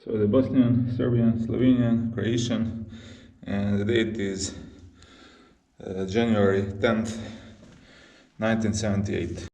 So the Bosnian, Serbian, Slovenian, Croatian, and the date is January 10th, 1978.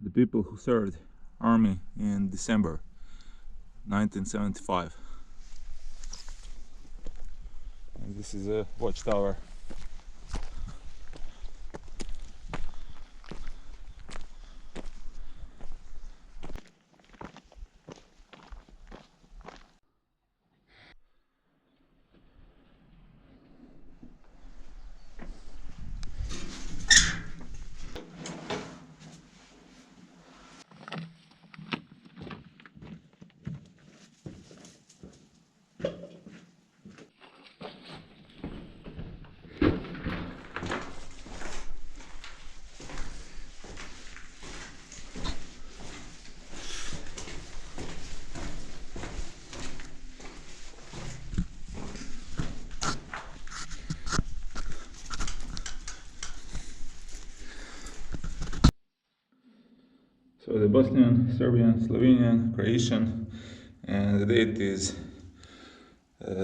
The people who served army in December 1975. And this is a watchtower. So the Bosnian, Serbian, Slovenian, Croatian, and the date is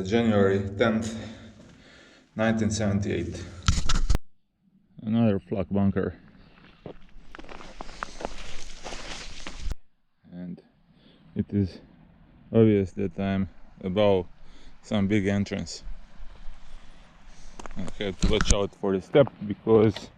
January 10th, 1978. Another flak bunker. it is obvious that I'm above some big entrance. I have to watch out for the step because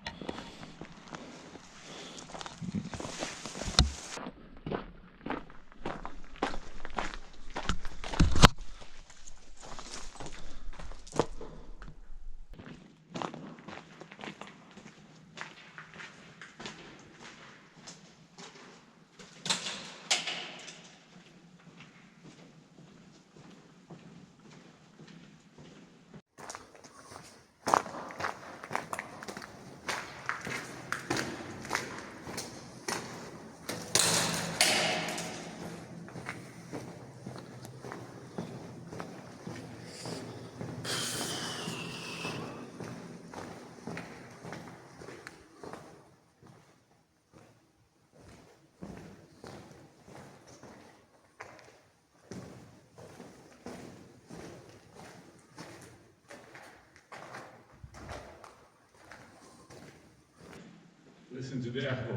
listen to the echo.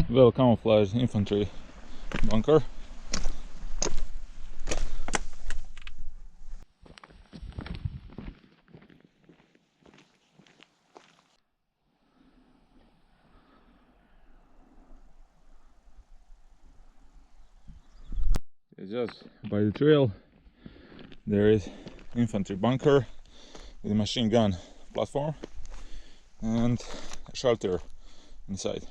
Well camouflaged infantry bunker. Just by the trail there is infantry bunker with a machine gun platform and a shelter inside.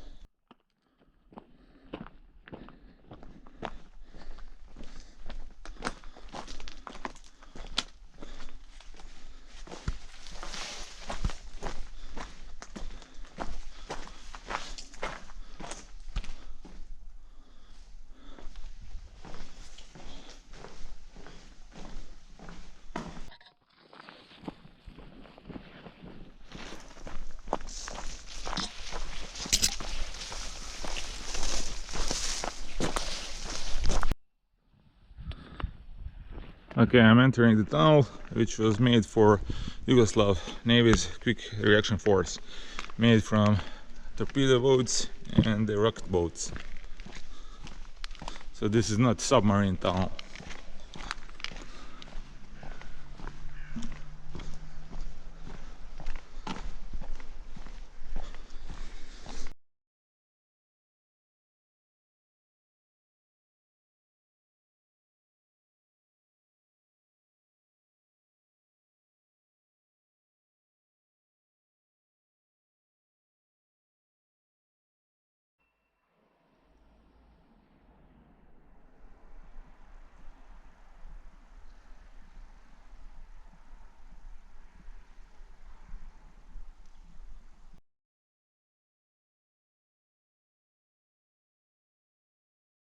Okay, I'm entering the tunnel, which was made for Yugoslav Navy's quick reaction force, made from torpedo boats and the rocket boats. So this is not submarine tunnel.